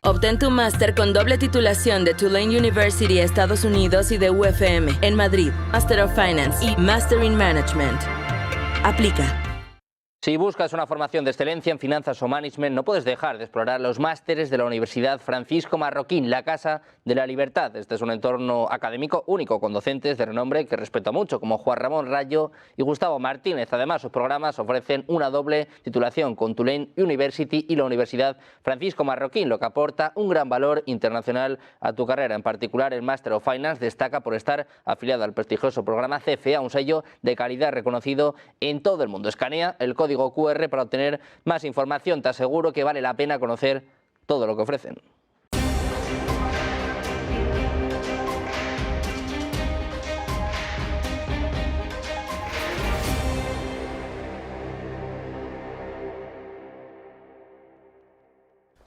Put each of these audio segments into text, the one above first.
Obtén tu máster con doble titulación de Tulane University, Estados Unidos, y de UFM en Madrid, Master of Finance y Master in Management. Aplica. Si buscas una formación de excelencia en finanzas o management, no puedes dejar de explorar los másteres de la Universidad Francisco Marroquín, la Casa de la Libertad. Este es un entorno académico único, con docentes de renombre que respeto mucho, como Juan Ramón Rayo y Gustavo Martínez. Además, sus programas ofrecen una doble titulación con Tulane University y la Universidad Francisco Marroquín, lo que aporta un gran valor internacional a tu carrera. En particular, el Master of Finance destaca por estar afiliado al prestigioso programa CFA, un sello de calidad reconocido en todo el mundo. Escanea el código QR para obtener más información. Te aseguro que vale la pena conocer todo lo que ofrecen.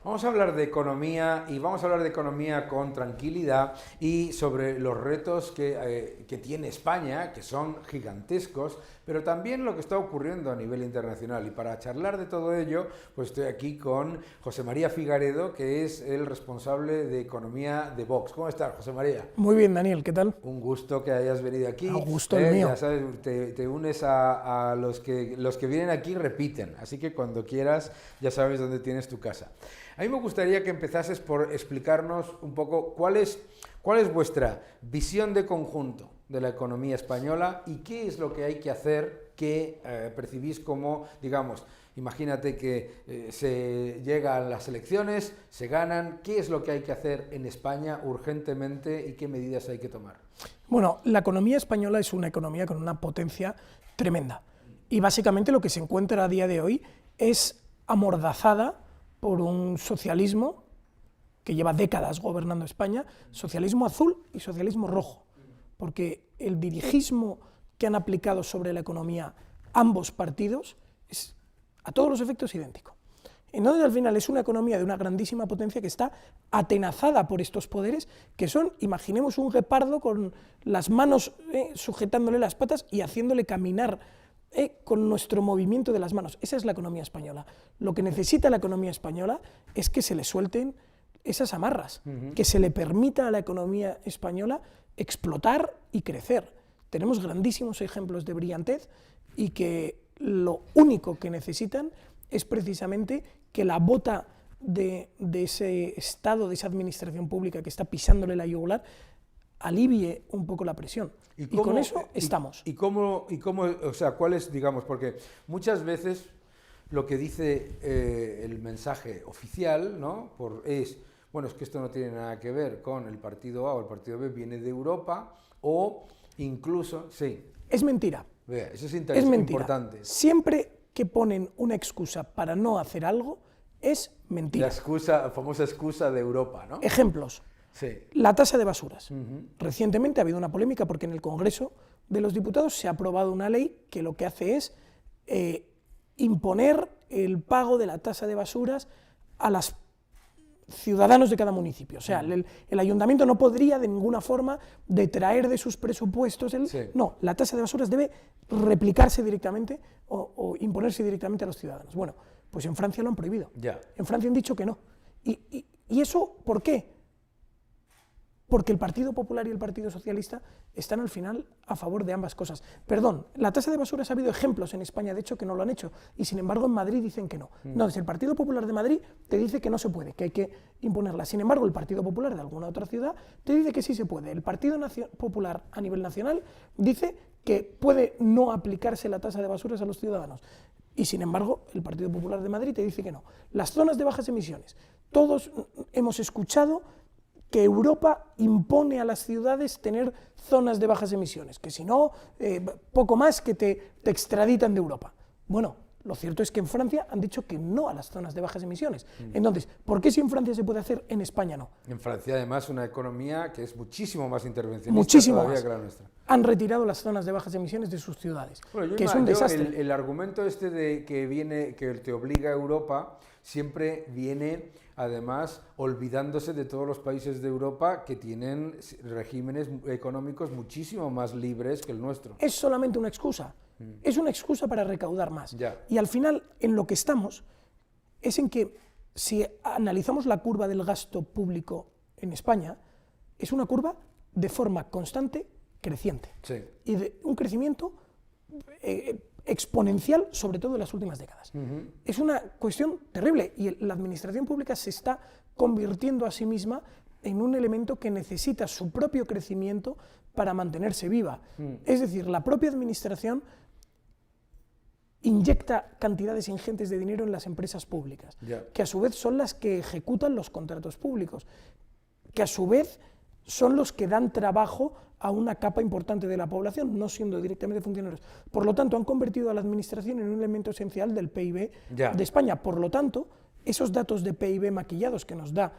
Vamos a hablar de economía y vamos a hablar de economía con tranquilidad y sobre los retos que tiene España, que son gigantescos, pero también lo que está ocurriendo a nivel internacional. Y para charlar de todo ello, pues estoy aquí con José María Figaredo, que es el responsable de economía de Vox. ¿Cómo estás, José María? Muy bien, Daniel, ¿qué tal? Un gusto que hayas venido aquí. Un gusto el mío. Ya sabes, te unes a los que vienen aquí repiten, así que cuando quieras ya sabes dónde tienes tu casa. A mí me gustaría que empezases por explicarnos un poco cuál es vuestra visión de conjunto de la economía española y qué es lo que hay que hacer que percibís como, digamos, imagínate que se llega a las elecciones, se ganan, ¿qué es lo que hay que hacer en España urgentemente y qué medidas hay que tomar? Bueno, la economía española es una economía con una potencia tremenda y básicamente lo que se encuentra a día de hoy es amordazada por un socialismo que lleva décadas gobernando España, socialismo azul y socialismo rojo, porque el dirigismo que han aplicado sobre la economía ambos partidos es a todos los efectos idéntico. Entonces, al final, es una economía de una grandísima potencia que está atenazada por estos poderes, que son, imaginemos, un guepardo con las manos sujetándole las patas y haciéndole caminar con nuestro movimiento de las manos. Esa es la economía española. Lo que necesita la economía española es que se le suelten esas amarras, que se le permita a la economía española explotar y crecer. Tenemos grandísimos ejemplos de brillantez y que lo único que necesitan es precisamente que la bota de ese Estado, de esa administración pública que está pisándole la yugular, alivie un poco la presión. Y con eso estamos. ¿Y cómo, o sea, cuál es, digamos, porque muchas veces lo que dice el mensaje oficial, ¿no? Es, bueno, es que esto no tiene nada que ver con el partido A o el partido B, viene de Europa, o incluso, sí. Es mentira. Vea, eso es mentira. importante. Siempre que ponen una excusa para no hacer algo, es mentira. La famosa excusa de Europa, ¿no? Ejemplos. Sí. La tasa de basuras. Recientemente ha habido una polémica porque en el Congreso de los Diputados se ha aprobado una ley que lo que hace es imponer el pago de la tasa de basuras a los ciudadanos de cada municipio. O sea, el ayuntamiento no podría de ninguna forma detraer de sus presupuestos No, la tasa de basuras debe replicarse directamente o imponerse directamente a los ciudadanos. Bueno, pues en Francia lo han prohibido. Ya. En Francia han dicho que no. ¿Y eso por qué? Porque el Partido Popular y el Partido Socialista están al final a favor de ambas cosas. Perdón, la tasa de basuras ha habido ejemplos en España, de hecho, que no lo han hecho, y sin embargo en Madrid dicen que no. Entonces el Partido Popular de Madrid te dice que no se puede, que hay que imponerla. Sin embargo, el Partido Popular de alguna otra ciudad te dice que sí se puede. El Partido Popular a nivel nacional dice que puede no aplicarse la tasa de basuras a los ciudadanos. Y sin embargo, el Partido Popular de Madrid te dice que no. Las zonas de bajas emisiones. Todos hemos escuchado que Europa impone a las ciudades tener zonas de bajas emisiones, que si no, poco más que te extraditan de Europa. Bueno, lo cierto es que en Francia han dicho que no a las zonas de bajas emisiones. Entonces, ¿por qué si en Francia se puede hacer, en España no? En Francia, además, una economía que es muchísimo más intervencionista todavía que la nuestra. Han retirado las zonas de bajas emisiones de sus ciudades, bueno, que es un desastre. El argumento este de que te obliga a Europa siempre viene, además, olvidándose de todos los países de Europa que tienen regímenes económicos muchísimo más libres que el nuestro. Es solamente una excusa. Es una excusa para recaudar más. Ya. Y al final, en lo que estamos, es en que si analizamos la curva del gasto público en España, es una curva de forma constante creciente. Sí. Y de un crecimiento exponencial, sobre todo en las últimas décadas. Es una cuestión terrible y la administración pública se está convirtiendo a sí misma en un elemento que necesita su propio crecimiento para mantenerse viva. Es decir, la propia administración inyecta cantidades ingentes de dinero en las empresas públicas, que a su vez son las que ejecutan los contratos públicos, que a su vez son los que dan trabajo a una capa importante de la población, no siendo directamente funcionarios. Por lo tanto, han convertido a la administración en un elemento esencial del PIB de España. Por lo tanto, esos datos de PIB maquillados que nos da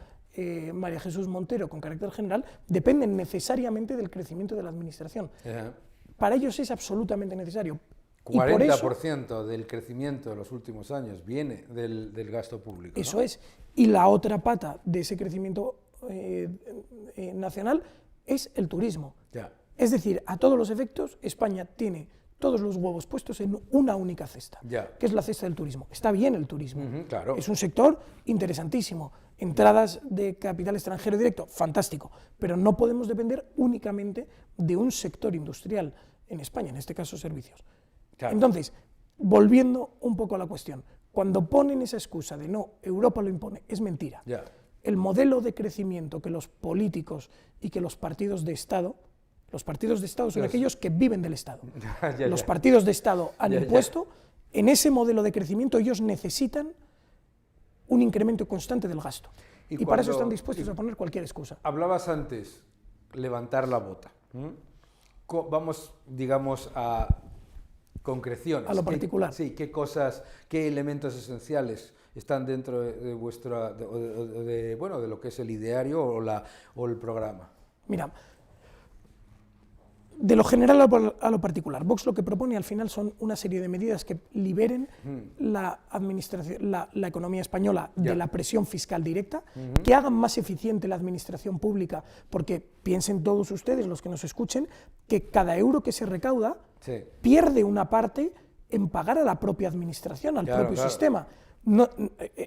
María Jesús Montero con carácter general dependen necesariamente del crecimiento de la administración. Para ellos es absolutamente necesario. 40% del crecimiento de los últimos años viene del gasto público. Eso es. Y la otra pata de ese crecimiento nacional es el turismo. Es decir, a todos los efectos, España tiene todos los huevos puestos en una única cesta, que es la cesta del turismo. Está bien el turismo, claro. Es un sector interesantísimo. Entradas de capital extranjero directo, fantástico, pero no podemos depender únicamente de un sector industrial en España, en este caso servicios. Claro. Entonces, volviendo un poco a la cuestión, cuando ponen esa excusa de no, Europa lo impone, es mentira. El modelo de crecimiento que los políticos y que los partidos de Estado son aquellos que viven del Estado. Los partidos de Estado han impuesto, en ese modelo de crecimiento ellos necesitan un incremento constante del gasto. Y para eso están dispuestos a poner cualquier excusa. Hablabas antes, levantar la bota. Vamos, digamos, a concreciones. A lo particular. Sí, qué cosas, qué elementos esenciales están dentro de vuestra, de lo que es el ideario o el programa. Mira, de lo general a lo particular, Vox lo que propone al final son una serie de medidas que liberen la administración, la economía española de la presión fiscal directa, que hagan más eficiente la administración pública, porque piensen todos ustedes, los que nos escuchen, que cada euro que se recauda pierde una parte en pagar a la propia administración, al propio sistema. No,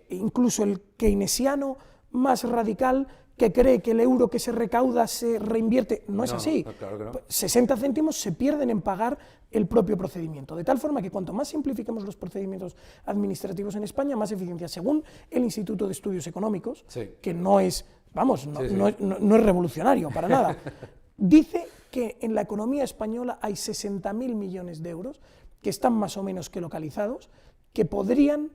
incluso el keynesiano más radical que cree que el euro que se recauda se reinvierte, no es así. Claro que no. 60 céntimos se pierden en pagar el propio procedimiento, de tal forma que cuanto más simplifiquemos los procedimientos administrativos en España, más eficiencia. Según el Instituto de Estudios Económicos, que no es, no es revolucionario para nada, dice que en la economía española hay 60.000 millones de euros que están más o menos que localizados, que podrían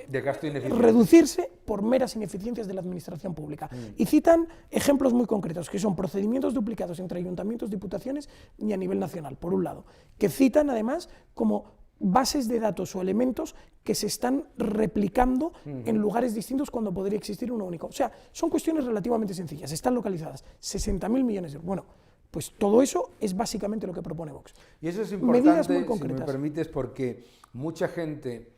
de gasto reducirse por meras ineficiencias de la administración pública. Y citan ejemplos muy concretos, que son procedimientos duplicados entre ayuntamientos, diputaciones y a nivel nacional, por un lado, que citan además como bases de datos o elementos que se están replicando en lugares distintos cuando podría existir uno único. O sea, son cuestiones relativamente sencillas, están localizadas, 60.000 millones de euros. Bueno, pues todo eso es básicamente lo que propone Vox. Y eso es importante, medidas muy concretas. Si me permites, porque mucha gente,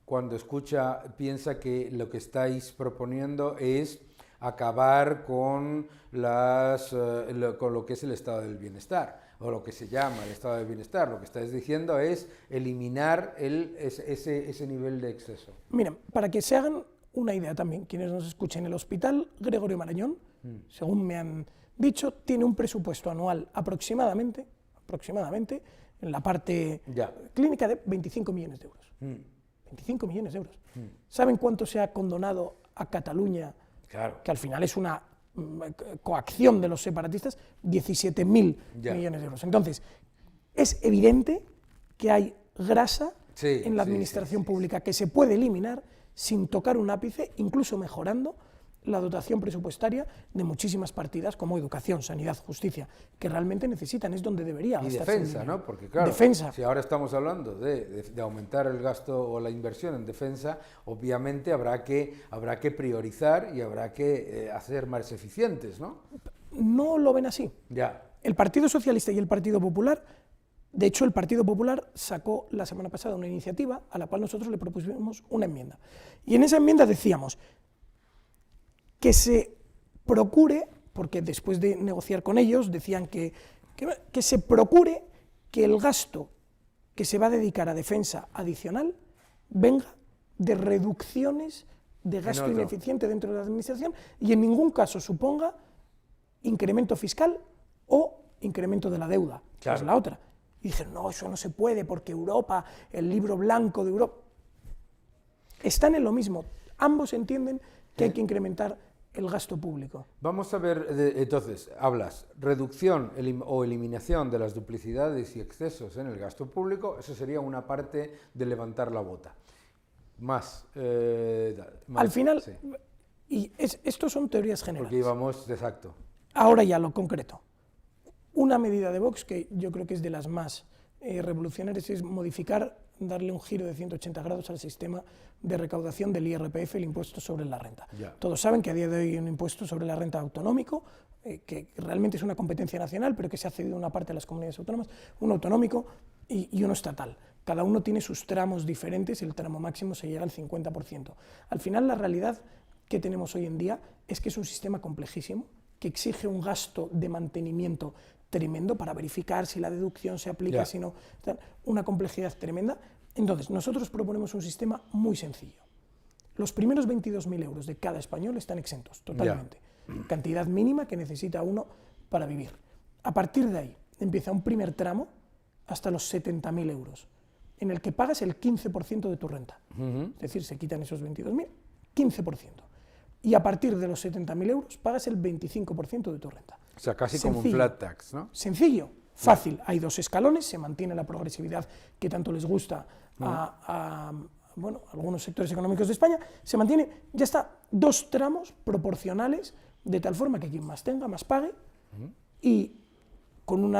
cuando escucha, piensa que lo que estáis proponiendo es acabar con lo que es el estado del bienestar, o lo que se llama el estado del bienestar. Lo que estáis diciendo es eliminar ese nivel de exceso. Miren, para que se hagan una idea también, quienes nos escuchen, el Hospital Gregorio Marañón, según me han dicho, tiene un presupuesto anual aproximadamente, en la parte clínica de 25 millones de euros. 25 millones de euros. ¿Saben cuánto se ha condonado a Cataluña? Que al final es una coacción de los separatistas, 17.000 millones de euros. Entonces, es evidente que hay grasa en la administración pública que se puede eliminar sin tocar un ápice, incluso mejorando la dotación presupuestaria de muchísimas partidas como educación, sanidad, justicia, que realmente necesitan, es donde debería gastarse. Y defensa, ¿no? Porque claro, si ahora estamos hablando de aumentar el gasto o la inversión en defensa, obviamente habrá que priorizar y habrá que hacer más eficientes, ¿no? No lo ven así. El Partido Socialista y el Partido Popular, de hecho el Partido Popular sacó la semana pasada una iniciativa a la cual nosotros le propusimos una enmienda. Y en esa enmienda decíamos que se procure, porque después de negociar con ellos decían que se procure que el gasto que se va a dedicar a defensa adicional venga de reducciones de gasto ineficiente dentro de la administración y en ningún caso suponga incremento fiscal o incremento de la deuda, que es la otra. Y dijeron, no, eso no se puede porque Europa, el libro blanco de Europa... Están en lo mismo. Ambos entienden que hay que incrementar el gasto público. Vamos a ver, entonces, hablas reducción o eliminación de las duplicidades y excesos en el gasto público, eso sería una parte de levantar la bota. Más al final, sí. Y estos son teorías generales. Porque íbamos, exacto. Ahora ya lo concreto. Una medida de Vox que yo creo que es de las más revolucionarias es modificar, darle un giro de 180 grados al sistema de recaudación del IRPF, el impuesto sobre la renta. Todos saben que a día de hoy hay un impuesto sobre la renta autonómico, que realmente es una competencia nacional, pero que se ha cedido una parte a las comunidades autónomas, uno autonómico y uno estatal. Cada uno tiene sus tramos diferentes, el tramo máximo se llega al 50%. Al final, la realidad que tenemos hoy en día es que es un sistema complejísimo, que exige un gasto de mantenimiento tremendo para verificar si la deducción se aplica, si no, una complejidad tremenda. Entonces, nosotros proponemos un sistema muy sencillo. Los primeros 22.000 euros de cada español están exentos, totalmente. Cantidad mínima que necesita uno para vivir. A partir de ahí, empieza un primer tramo hasta los 70.000 euros, en el que pagas el 15% de tu renta. Es decir, se quitan esos 22.000, 15%. Y a partir de los 70.000 euros pagas el 25% de tu renta. O sea, casi sencillo, como un flat tax, ¿no? Sencillo, fácil. Hay 2 escalones, se mantiene la progresividad que tanto les gusta a algunos sectores económicos de España, se mantiene, ya está, 2 tramos proporcionales, de tal forma que quien más tenga, más pague, y con un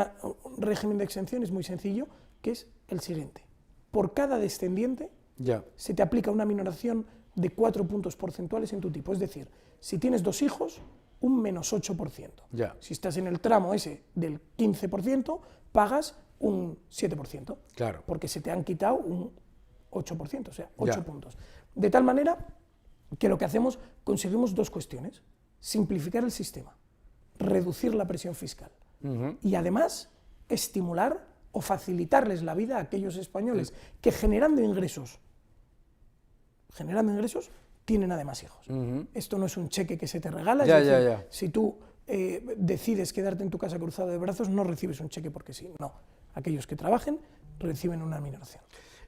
régimen de exenciones muy sencillo, que es el siguiente. Por cada descendiente se te aplica una minoración de 4 puntos porcentuales en tu tipo. Es decir, si tienes 2 hijos, un menos 8%. Si estás en el tramo ese del 15%, pagas un 7%. Claro. Porque se te han quitado un 8%, o sea, 8 puntos. De tal manera que lo que hacemos, conseguimos 2 cuestiones. Simplificar el sistema, reducir la presión fiscal y además estimular o facilitarles la vida a aquellos españoles que generando ingresos, tienen además hijos. Esto no es un cheque que se te regala, es decir, si tú decides quedarte en tu casa cruzado de brazos, no recibes un cheque porque sí, no. Aquellos que trabajen reciben una minoración.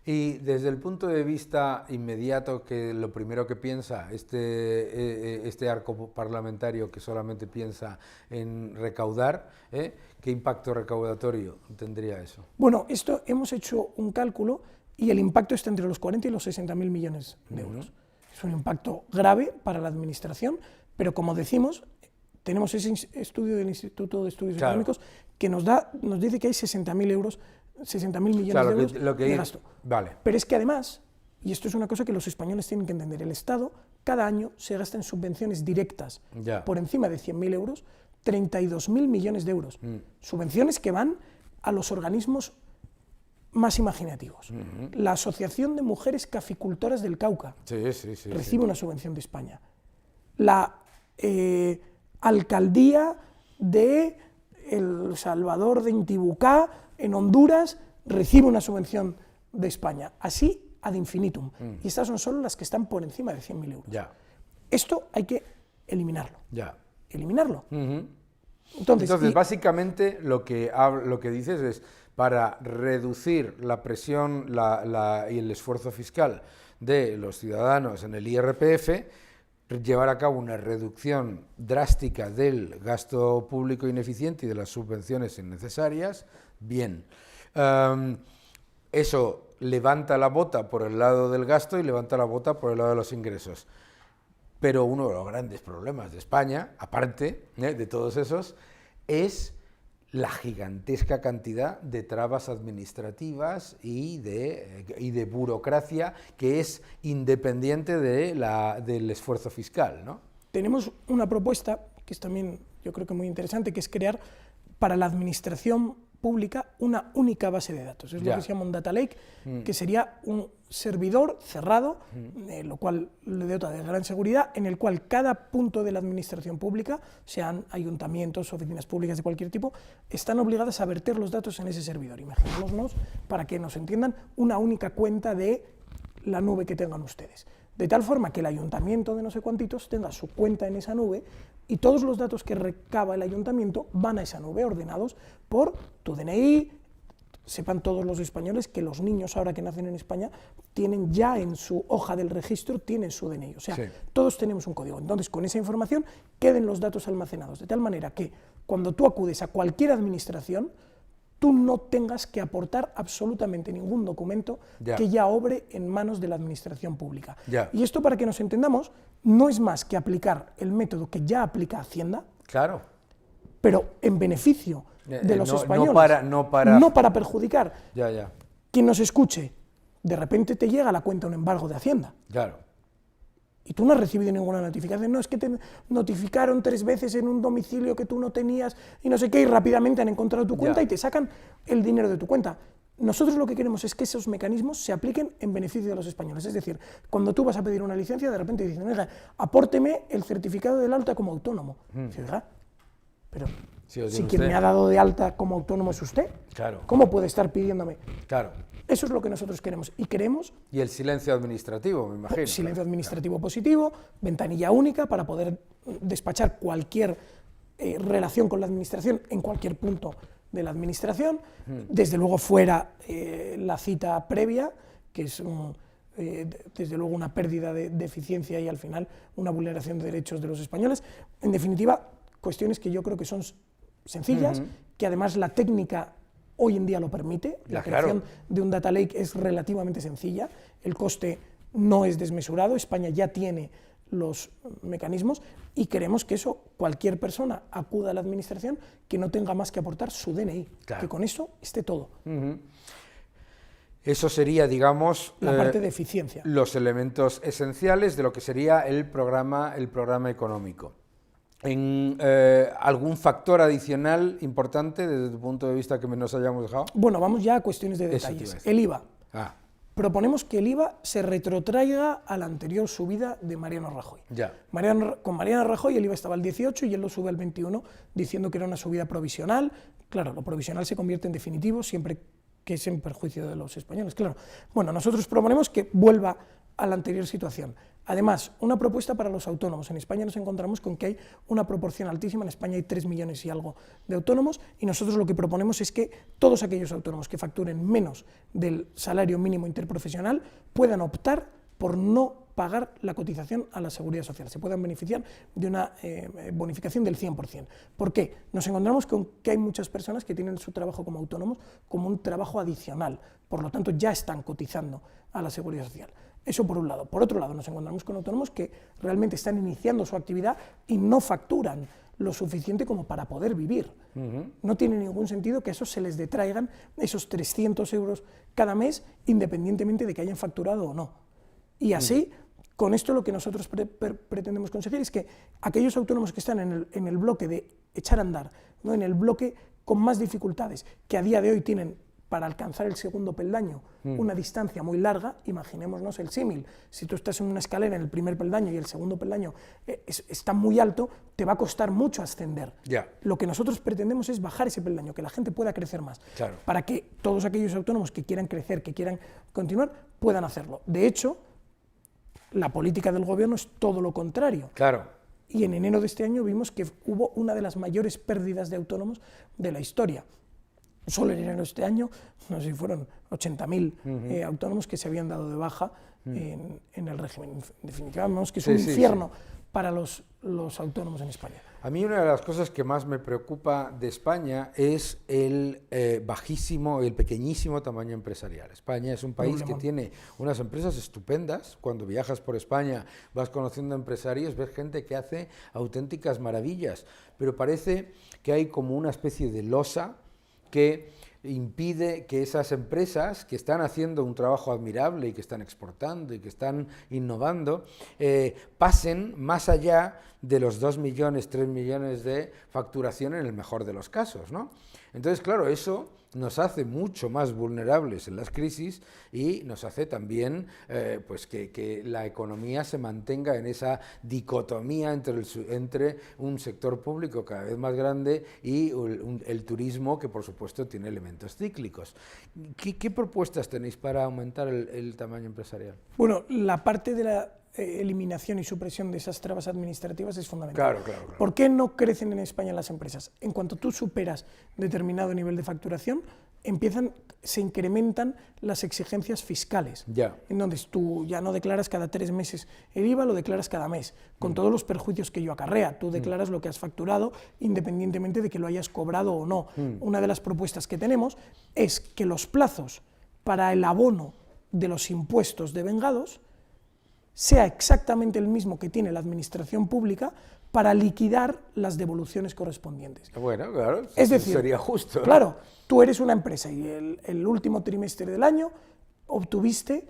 Y desde el punto de vista inmediato, que lo primero que piensa este arco parlamentario que solamente piensa en recaudar, ¿qué impacto recaudatorio tendría eso? Bueno, esto hemos hecho un cálculo y el impacto está entre los 40 y los 60.000 millones de euros. Es un impacto grave para la administración, pero como decimos, tenemos ese estudio del Instituto de Estudios Económicos que nos dice que hay 60.000 millones de euros de gasto. Vale. Pero es que además, y esto es una cosa que los españoles tienen que entender, el Estado cada año se gasta en subvenciones directas por encima de 100.000 euros, 32.000 millones de euros. Subvenciones que van a los organismos más imaginativos. La Asociación de Mujeres Caficultoras del Cauca recibe una subvención de España. La Alcaldía de El Salvador de Intibucá, en Honduras, recibe una subvención de España. Así ad infinitum. Y estas son solo las que están por encima de 100.000 euros. Esto hay que eliminarlo. Eliminarlo. Entonces básicamente lo que dices es, para reducir la presión y el esfuerzo fiscal de los ciudadanos en el IRPF, llevar a cabo una reducción drástica del gasto público ineficiente y de las subvenciones innecesarias, bien. Eso levanta la bota por el lado del gasto y levanta la bota por el lado de los ingresos. Pero uno de los grandes problemas de España, aparte de todos esos, es la gigantesca cantidad de trabas administrativas y de burocracia que es independiente del esfuerzo fiscal, ¿no? Tenemos una propuesta que es también, yo creo que muy interesante, que es crear para la administración pública una única base de datos. Es lo que se llama un data lake, que sería un servidor cerrado, lo cual le dota de gran seguridad, en el cual cada punto de la administración pública, sean ayuntamientos, oficinas públicas de cualquier tipo, están obligadas a verter los datos en ese servidor. Imaginémonos, para que nos entiendan, una única cuenta de la nube que tengan ustedes. de tal forma que el ayuntamiento de no sé cuántitos tenga su cuenta en esa nube y todos los datos que recaba el ayuntamiento van a esa nube ordenados por tu DNI. Sepan todos los españoles que los niños ahora que nacen en España tienen ya en su hoja del registro, tienen su DNI, o sea, sí, todos tenemos un código. Entonces, con esa información queden los datos almacenados, de tal manera que cuando tú acudes a cualquier administración, tú no tengas que aportar absolutamente ningún documento que ya obre en manos de la administración pública. Y esto, para que nos entendamos, no es más que aplicar el método que ya aplica Hacienda, claro, pero en beneficio de los españoles, no para perjudicar. Quien nos escuche, de repente te llega a la cuenta un embargo de Hacienda. Y tú no has recibido ninguna notificación, no, es que te notificaron 3 veces en un domicilio que tú no tenías y no sé qué, y rápidamente han encontrado tu cuenta y te sacan el dinero de tu cuenta. Nosotros lo que queremos es que esos mecanismos se apliquen en beneficio de los españoles, es decir, cuando tú vas a pedir una licencia, de repente dicen, oiga, apórteme el certificado del alta como autónomo. Oiga, pero si quien me ha dado de alta como autónomo es usted, ¿cómo puede estar pidiéndome? Eso es lo que nosotros queremos, y queremos... Y el silencio administrativo, me imagino. Silencio administrativo positivo, ventanilla única para poder despachar cualquier relación con la administración en cualquier punto de la administración, desde luego fuera la cita previa, que es desde luego una pérdida de eficiencia y al final una vulneración de derechos de los españoles. En definitiva, cuestiones que yo creo que son sencillas, que además la técnica hoy en día lo permite, la creación de un data lake es relativamente sencilla, el coste no es desmesurado, España ya tiene los mecanismos y queremos que eso, cualquier persona acuda a la administración que no tenga más que aportar su DNI, que con eso esté todo. Eso sería, digamos, la parte de eficiencia. Los elementos esenciales de lo que sería el programa económico. ¿Algún factor adicional importante desde tu punto de vista que nos hayamos dejado? Bueno, vamos ya a cuestiones de detalles. El IVA. Proponemos que el IVA se retrotraiga a la anterior subida de Mariano Rajoy. Con Mariano Rajoy el IVA estaba al 18 y él lo sube al 21, diciendo que era una subida provisional. Claro, lo provisional se convierte en definitivo siempre que es en perjuicio de los españoles. Claro. Bueno, nosotros proponemos que vuelva a la anterior situación. Además, una propuesta para los autónomos. En España nos encontramos con que hay una proporción altísima, en España hay 3 millones y algo de autónomos, y nosotros lo que proponemos es que todos aquellos autónomos que facturen menos del salario mínimo interprofesional puedan optar por no pagar la cotización a la Seguridad Social, se puedan beneficiar de una bonificación del 100%. ¿Por qué? Nos encontramos con que hay muchas personas que tienen su trabajo como autónomos como un trabajo adicional, por lo tanto ya están cotizando a la Seguridad Social. Eso por un lado. Por otro lado, nos encontramos con autónomos que realmente están iniciando su actividad y no facturan lo suficiente como para poder vivir. No tiene ningún sentido que a esos se les detraigan esos 300 euros cada mes, independientemente de que hayan facturado o no. Y así, con esto lo que nosotros pretendemos conseguir es que aquellos autónomos que están en el bloque de echar a andar, ¿no?, en el bloque con más dificultades, que a día de hoy tienen para alcanzar el segundo peldaño una distancia muy larga, imaginémonos el símil, si tú estás en una escalera en el primer peldaño y el segundo peldaño está muy alto, te va a costar mucho ascender. Lo que nosotros pretendemos es bajar ese peldaño, que la gente pueda crecer más, para que todos aquellos autónomos que quieran crecer, que quieran continuar, puedan hacerlo. De hecho, la política del gobierno es todo lo contrario. Y en enero de este año vimos que hubo una de las mayores pérdidas de autónomos de la historia. Solo en enero de este año, no sé si fueron 80.000 autónomos que se habían dado de baja en el régimen. En definitiva, vemos que es un infierno para los autónomos en España. A mí una de las cosas que más me preocupa de España es el pequeñísimo tamaño empresarial. España es un país que tiene unas empresas estupendas. Cuando viajas por España vas conociendo empresarios, ves gente que hace auténticas maravillas, pero parece que hay como una especie de losa que impide que esas empresas que están haciendo un trabajo admirable y que están exportando y que están innovando, pasen más allá de los 2 millones, 3 millones de facturación en el mejor de los casos, ¿no? Entonces, claro, eso nos hace mucho más vulnerables en las crisis y nos hace también pues que la economía se mantenga en esa dicotomía entre un sector público cada vez más grande y el turismo, que por supuesto tiene elementos cíclicos. ¿Qué propuestas tenéis para aumentar el tamaño empresarial? Bueno, la parte de eliminación y supresión de esas trabas administrativas es fundamental. Claro. ¿Por qué no crecen en España las empresas? En cuanto tú superas determinado nivel de facturación, se incrementan las exigencias fiscales. Ya. Entonces tú ya no declaras cada 3 meses el IVA, lo declaras cada mes, con todos los perjuicios que ello acarrea. Tú declaras lo que has facturado independientemente de que lo hayas cobrado o no. Una de las propuestas que tenemos es que los plazos para el abono de los impuestos devengados sea exactamente el mismo que tiene la administración pública para liquidar las devoluciones correspondientes. Bueno, claro, es decir, sería justo, ¿no? Claro, tú eres una empresa y el último trimestre del año obtuviste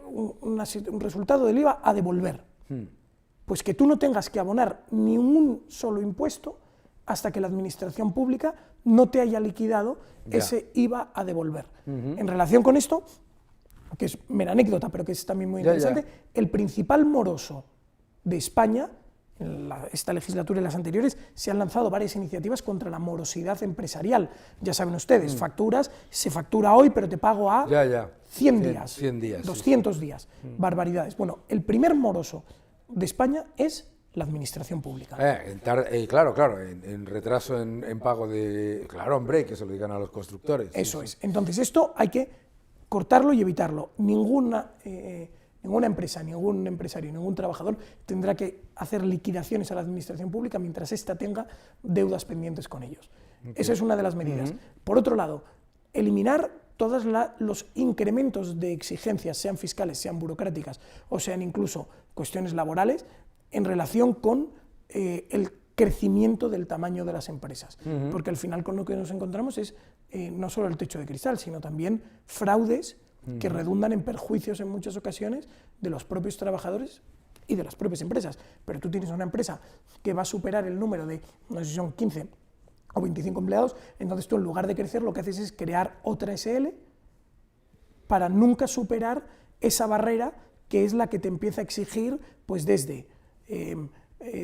un resultado del IVA a devolver. Pues que tú no tengas que abonar ni un solo impuesto hasta que la administración pública no te haya liquidado ese IVA a devolver. En relación con esto, que es mera anécdota, pero que es también muy interesante, el principal moroso de España, en esta legislatura y las anteriores, se han lanzado varias iniciativas contra la morosidad empresarial. Ya saben ustedes, facturas, se factura hoy, pero te pago a 100 días, 100 días, 200 días, barbaridades. Bueno, el primer moroso de España es la administración pública. Claro, en retraso en pago de... Claro, hombre, que se lo digan a los constructores. Eso es. Entonces esto hay que cortarlo y evitarlo. Ninguna empresa, ningún empresario, ningún trabajador tendrá que hacer liquidaciones a la administración pública mientras ésta tenga deudas pendientes con ellos. Esa es una de las medidas. Por otro lado, eliminar todos los incrementos de exigencias, sean fiscales, sean burocráticas o sean incluso cuestiones laborales, en relación con el crecimiento del tamaño de las empresas. Porque al final con lo que nos encontramos es no solo el techo de cristal, sino también fraudes que redundan en perjuicios en muchas ocasiones de los propios trabajadores y de las propias empresas. Pero tú tienes una empresa que va a superar el número de, no sé si son 15 o 25 empleados, entonces tú en lugar de crecer lo que haces es crear otra SL para nunca superar esa barrera que es la que te empieza a exigir pues desde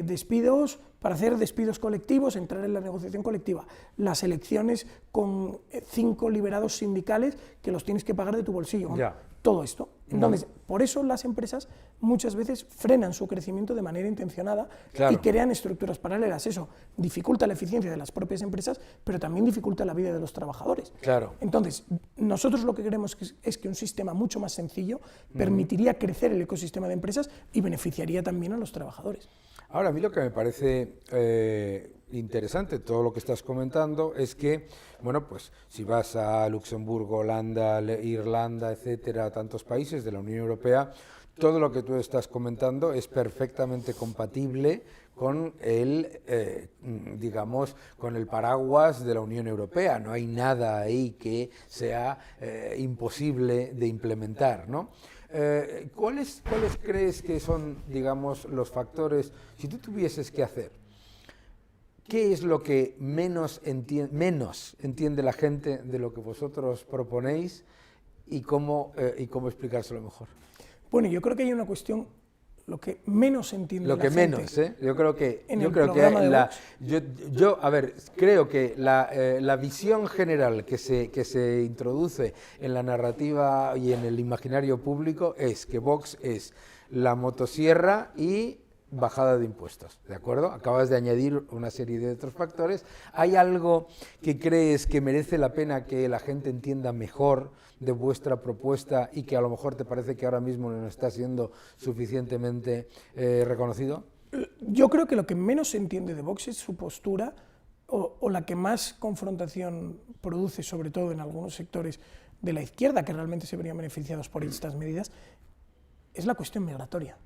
despidos, para hacer despidos colectivos, entrar en la negociación colectiva, las elecciones con 5 liberados sindicales que los tienes que pagar de tu bolsillo, todo esto. Entonces, por eso las empresas muchas veces frenan su crecimiento de manera intencionada y crean estructuras paralelas. Eso dificulta la eficiencia de las propias empresas, pero también dificulta la vida de los trabajadores. Entonces, nosotros lo que queremos es que un sistema mucho más sencillo permitiría crecer el ecosistema de empresas y beneficiaría también a los trabajadores. Ahora, a mí lo que me parece interesante, todo lo que estás comentando, es que, bueno, pues si vas a Luxemburgo, Holanda, Irlanda, etcétera, tantos países de la Unión Europea, todo lo que tú estás comentando es perfectamente compatible con digamos, con el paraguas de la Unión Europea. No hay nada ahí que sea imposible de implementar, ¿no? ¿Cuáles crees que son, digamos, los factores, si tú tuvieses que hacer, qué es lo que menos entiende la gente de lo que vosotros proponéis y cómo explicárselo mejor? Bueno, yo creo que hay una cuestión, lo que menos entiende la gente. Lo que menos, ¿eh? Yo creo que creo que la visión general que se introduce en la narrativa y en el imaginario público es que Vox es la motosierra y bajada de impuestos, ¿de acuerdo? Acabas de añadir una serie de otros factores. ¿Hay algo que crees que merece la pena que la gente entienda mejor de vuestra propuesta y que a lo mejor te parece que ahora mismo no está siendo suficientemente reconocido? Yo creo que lo que menos se entiende de Vox es su postura o la que más confrontación produce, sobre todo en algunos sectores de la izquierda que realmente se verían beneficiados por estas medidas, es la cuestión migratoria.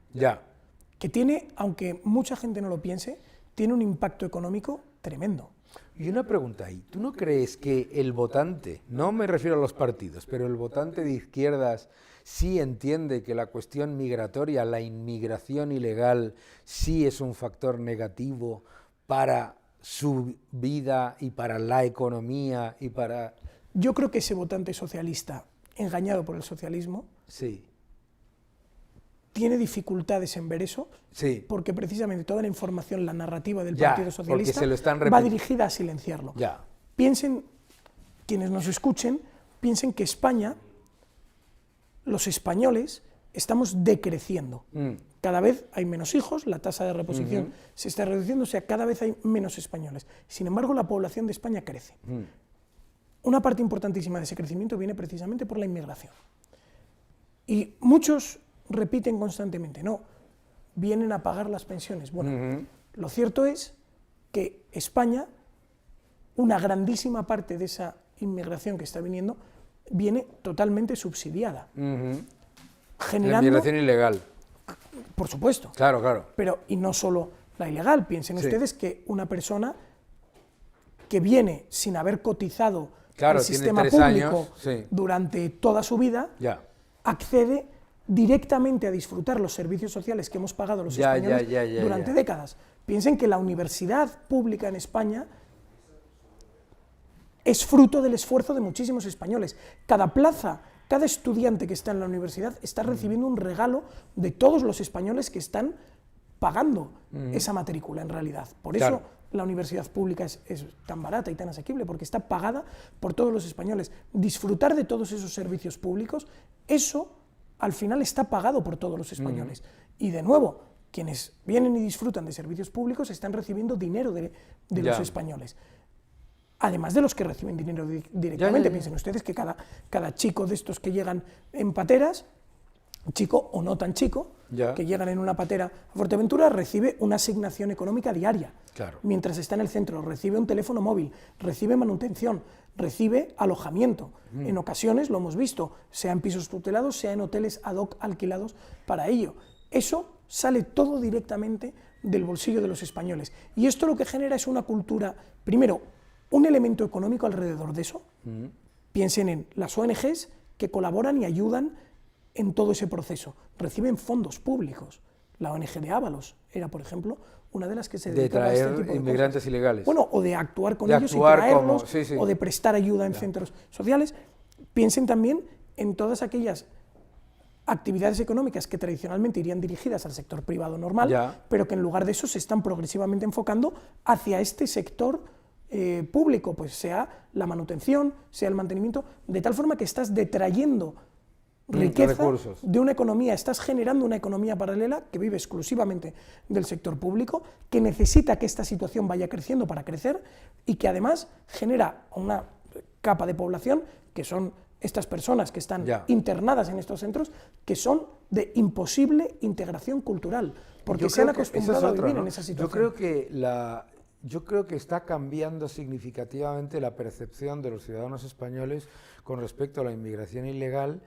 Que tiene, aunque mucha gente no lo piense, tiene un impacto económico tremendo. Y una pregunta ahí, ¿tú no crees que el votante, no me refiero a los partidos, pero el votante de izquierdas sí entiende que la cuestión migratoria, la inmigración ilegal, sí es un factor negativo para su vida y para la economía y para...? Yo creo que ese votante socialista, engañado por el socialismo, tiene dificultades en ver eso, porque precisamente toda la información, la narrativa del Partido Socialista va dirigida a silenciarlo. Piensen, quienes nos escuchen, piensen que España, los españoles, estamos decreciendo. Cada vez hay menos hijos, la tasa de reposición se está reduciendo, o sea, cada vez hay menos españoles. Sin embargo, la población de España crece. Una parte importantísima de ese crecimiento viene precisamente por la inmigración. Y muchos repiten constantemente, no, vienen a pagar las pensiones. Bueno, lo cierto es que España, una grandísima parte de esa inmigración que está viniendo, viene totalmente subsidiada. Generando, la inmigración ilegal. Por supuesto. Claro, claro. Pero, y no solo la ilegal, piensen ustedes que una persona que viene sin haber cotizado al sistema público durante toda su vida, accede directamente a disfrutar los servicios sociales que hemos pagado los españoles durante décadas. Piensen que la universidad pública en España es fruto del esfuerzo de muchísimos españoles. Cada plaza, cada estudiante que está en la universidad está recibiendo un regalo de todos los españoles que están pagando esa matrícula en realidad. Por eso la universidad pública es tan barata y tan asequible, porque está pagada por todos los españoles. Disfrutar de todos esos servicios públicos, eso al final está pagado por todos los españoles. Y de nuevo, quienes vienen y disfrutan de servicios públicos están recibiendo dinero de los españoles. Además de los que reciben dinero directamente. Piensen ustedes que cada chico de estos que llegan en pateras, chico o no tan chico, que llegan en una patera a Fuerteventura, recibe una asignación económica diaria. Mientras está en el centro, recibe un teléfono móvil, recibe manutención, recibe alojamiento. En ocasiones, lo hemos visto, sea en pisos tutelados, sea en hoteles ad hoc alquilados para ello. Eso sale todo directamente del bolsillo de los españoles. Y esto lo que genera es una cultura, primero, un elemento económico alrededor de eso. Piensen en las ONGs que colaboran y ayudan en todo ese proceso. Reciben fondos públicos. La ONG de Ábalos era, por ejemplo, una de las que se dedicaba a este tipo de inmigrantes cosas. ilegales. Bueno, o de actuar con ellos y traerlos, o de prestar ayuda en centros sociales. Piensen también en todas aquellas actividades económicas que tradicionalmente irían dirigidas al sector privado normal, pero que en lugar de eso se están progresivamente enfocando hacia este sector público, pues sea la manutención, sea el mantenimiento, de tal forma que estás detrayendo riqueza de una economía, estás generando una economía paralela que vive exclusivamente del sector público, que necesita que esta situación vaya creciendo para crecer y que además genera una capa de población que son estas personas que están internadas en estos centros, que son de imposible integración cultural, porque se han acostumbrado a vivir en esa situación. Yo creo que está cambiando significativamente la percepción de los ciudadanos españoles con respecto a la inmigración ilegal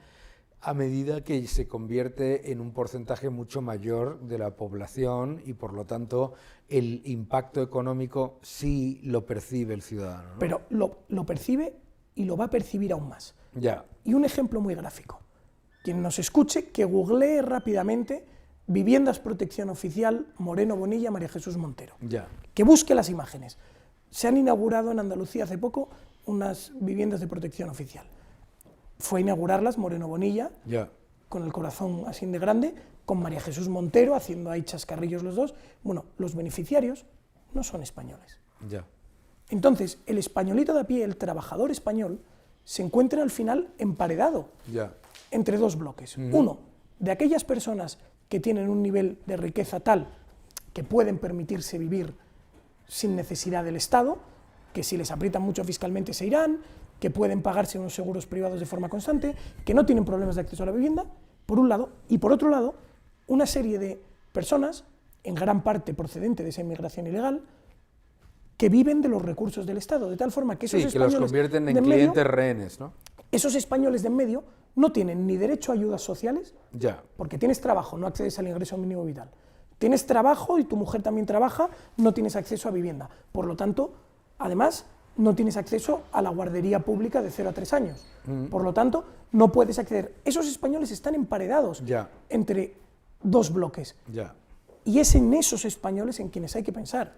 a medida que se convierte en un porcentaje mucho mayor de la población y por lo tanto el impacto económico sí lo percibe el ciudadano, ¿no? Pero lo percibe y lo va a percibir aún más. Y un ejemplo muy gráfico. Quien nos escuche, que googlee rápidamente Viviendas Protección Oficial, Moreno Bonilla, María Jesús Montero. Que busque las imágenes. Se han inaugurado en Andalucía hace poco unas viviendas de protección oficial. Fue a inaugurarlas Moreno Bonilla, con el corazón así de grande, con María Jesús Montero, haciendo ahí chascarrillos los dos. Bueno, los beneficiarios no son españoles. Entonces, el españolito de a pie, el trabajador español, se encuentra al final emparedado entre dos bloques. Uno, de aquellas personas que tienen un nivel de riqueza tal que pueden permitirse vivir sin necesidad del Estado, que si les aprietan mucho fiscalmente se irán, que pueden pagarse unos seguros privados de forma constante, que no tienen problemas de acceso a la vivienda, por un lado, y por otro lado, una serie de personas, en gran parte procedente de esa inmigración ilegal, que viven de los recursos del Estado, de tal forma que esos españoles que los convierten en clientes rehenes, ¿no? Esos españoles de en medio no tienen ni derecho a ayudas sociales, porque tienes trabajo, no accedes al ingreso mínimo vital. Tienes trabajo y tu mujer también trabaja, no tienes acceso a vivienda. Por lo tanto, además, no tienes acceso a la guardería pública de 0 a 3 años. Por lo tanto, no puedes acceder. Esos españoles están emparedados entre dos bloques. Y es en esos españoles en quienes hay que pensar.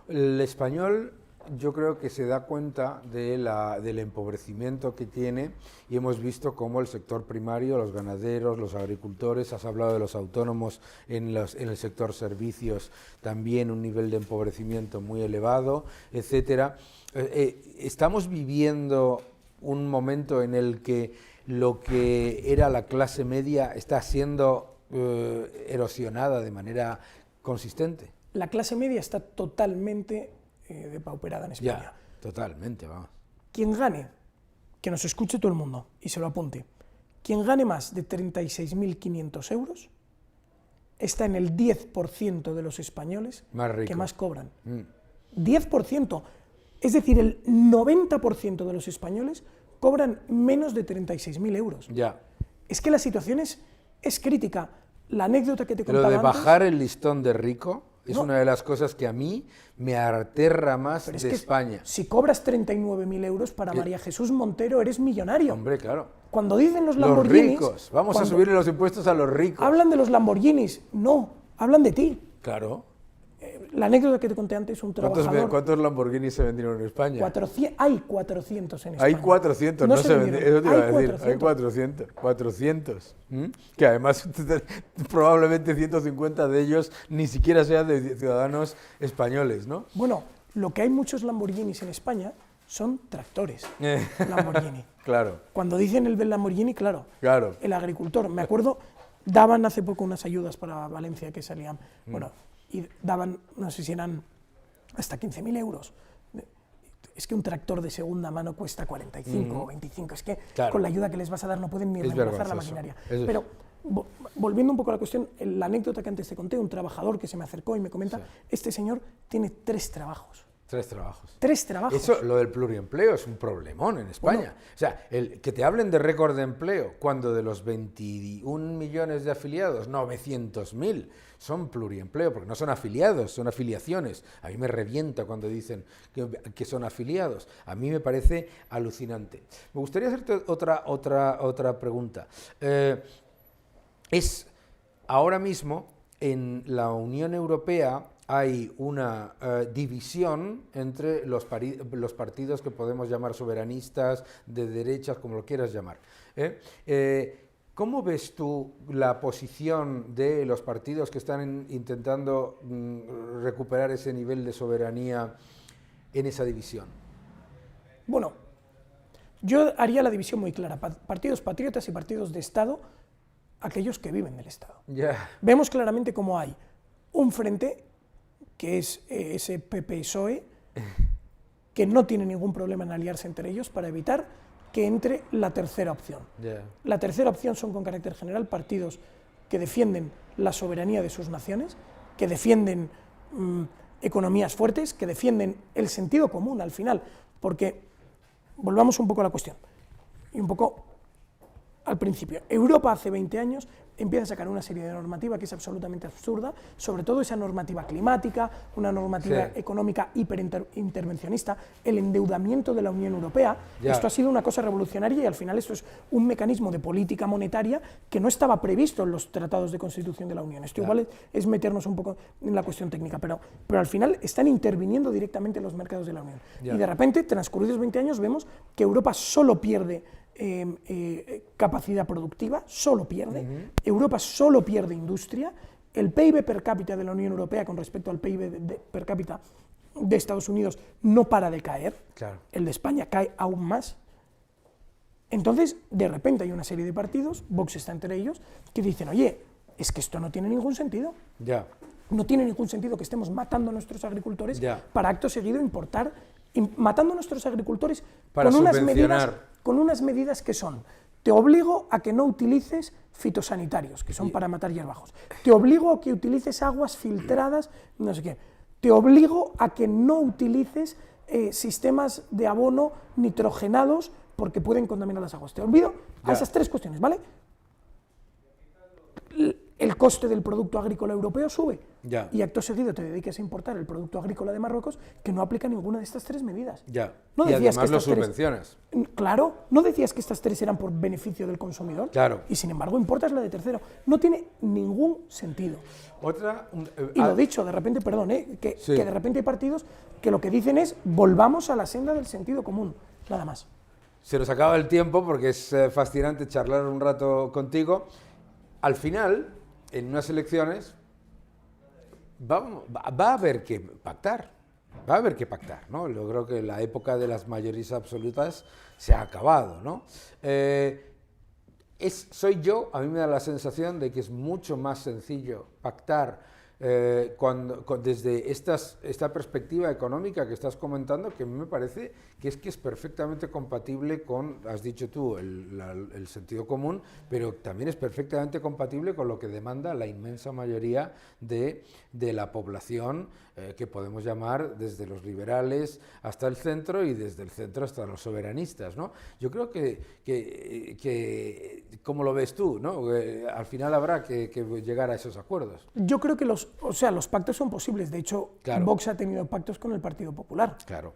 El español, yo creo que se da cuenta del empobrecimiento que tiene y hemos visto cómo el sector primario, los ganaderos, los agricultores, has hablado de los autónomos en el sector servicios, también un nivel de empobrecimiento muy elevado, etcétera. Estamos viviendo un momento en el que lo que era la clase media está siendo erosionada de manera consistente. La clase media está totalmente depauperada en España. Ya, totalmente, vamos. Quien gane, que nos escuche todo el mundo y se lo apunte, quien gane más de 36.500 euros está en el 10% de los españoles que más cobran. 10%. Es decir, el 90% de los españoles cobran menos de 36.000 euros. Ya. Es que la situación es crítica. La anécdota que te Pero contaba de antes, bajar el listón de rico es No. una de las cosas que a mí me aterra más pero es de que España. si cobras 39.000 euros para María Jesús Montero, eres millonario. Hombre, claro. Cuando dicen los Los Lamborghinis... ricos. Vamos a cuando subirle los impuestos a los ricos. hablan de los Lamborghinis, no, hablan de ti. Claro. La anécdota que te conté antes, un trabajador... ¿Cuántos Lamborghinis se vendieron en España? 400, hay 400 en España. Hay 400, no se venden. vendieron. Eso te iba a Hay decir. 400. Hay 400. 400. Que además probablemente 150 de ellos ni siquiera sean de ciudadanos españoles, ¿no? Bueno, lo que hay muchos Lamborghinis en España son tractores. Lamborghini. Claro, Cuando dicen el del Lamborghini, claro. claro. El agricultor, me acuerdo, daban hace poco unas ayudas para Valencia que salían, bueno, y daban, no sé si eran hasta 15.000 euros. Es que un tractor de segunda mano cuesta 45 o 25, es que Claro. con la ayuda que les vas a dar no pueden ni Es reemplazar la vergonzoso. maquinaria. Eso es. Pero volviendo un poco a la cuestión, la anécdota que antes te conté, un trabajador que se me acercó y me comenta, este señor tiene 3 trabajos. 3 trabajos. 3 trabajos. Eso, lo del pluriempleo es un problemón en España. Bueno. O sea, que te hablen de récord de empleo cuando de los 21 millones de afiliados, 900.000 son pluriempleo, porque no son afiliados, son afiliaciones. A mí me revienta cuando dicen que son afiliados. A mí me parece alucinante. Me gustaría hacerte otra pregunta. Ahora mismo en la Unión Europea hay una división entre los partidos que podemos llamar soberanistas, de derechas, como lo quieras llamar. ¿Cómo ves tú la posición de los partidos que están intentando recuperar ese nivel de soberanía en esa división? Bueno, yo haría la división muy clara, partidos patriotas y partidos de Estado, aquellos que viven del Estado. Ya. Vemos claramente cómo hay un frente, que es ese PP-PSOE, que no tiene ningún problema en aliarse entre ellos para evitar que entre la tercera opción. Yeah. La tercera opción son con carácter general partidos que defienden la soberanía de sus naciones, que defienden economías fuertes, que defienden el sentido común al final, porque volvamos un poco a la cuestión y un poco al principio. Europa hace 20 años empieza a sacar una serie de normativa que es absolutamente absurda, sobre todo esa normativa climática, una normativa económica hiperintervencionista, el endeudamiento de la Unión Europea. Esto ha sido una cosa revolucionaria y al final esto es un mecanismo de política monetaria que no estaba previsto en los tratados de constitución de la Unión. Esto igual es meternos un poco en la cuestión técnica, pero al final están interviniendo directamente en los mercados de la Unión. Y de repente, transcurridos 20 años, vemos que Europa solo pierde capacidad productiva, solo pierde. Europa solo pierde industria. El PIB per cápita de la Unión Europea con respecto al PIB per cápita de Estados Unidos no para de caer. Claro. El de España cae aún más. Entonces, de repente hay una serie de partidos, Vox está entre ellos, que dicen, oye, es que esto no tiene ningún sentido. Ya. No tiene ningún sentido que estemos matando a nuestros agricultores Ya. para acto seguido importar, matando a nuestros agricultores Para con subvencionar. unas medidas que son, te obligo a que no utilices fitosanitarios, que son para matar hierbajos, te obligo a que utilices aguas filtradas, no sé qué, te obligo a que no utilices sistemas de abono nitrogenados porque pueden contaminar las aguas. Te olvido a esas 3 cuestiones, ¿vale? El coste del producto agrícola europeo sube y acto seguido te dediques a importar el producto agrícola de Marruecos que no aplica ninguna de estas 3 medidas. Ya. No Y decías además que lo estas 3 subvencionas. Claro, no decías que estas 3 eran por beneficio del consumidor. Claro. Y sin embargo importas la de tercero. No tiene ningún sentido. Y lo dicho, de repente, perdón, que de repente hay partidos que lo que dicen es volvamos a la senda del sentido común, nada más. Se nos acaba el tiempo porque es fascinante charlar un rato contigo. Al final, en unas elecciones, va a haber que pactar. Va a haber que pactar, ¿no? Yo creo que la época de las mayorías absolutas se ha acabado, ¿no? soy yo, a mí me da la sensación de que es mucho más sencillo pactar desde esta perspectiva económica que estás comentando, que a mí me parece que es perfectamente compatible con, has dicho tú, el sentido común, pero también es perfectamente compatible con lo que demanda la inmensa mayoría de la población, que podemos llamar desde los liberales hasta el centro y desde el centro hasta los soberanistas, ¿no? Yo creo que ¿cómo lo ves tú, ¿no? Al final habrá que llegar a esos acuerdos. Yo creo que los pactos son posibles. De hecho, claro, Vox ha tenido pactos con el Partido Popular. Claro.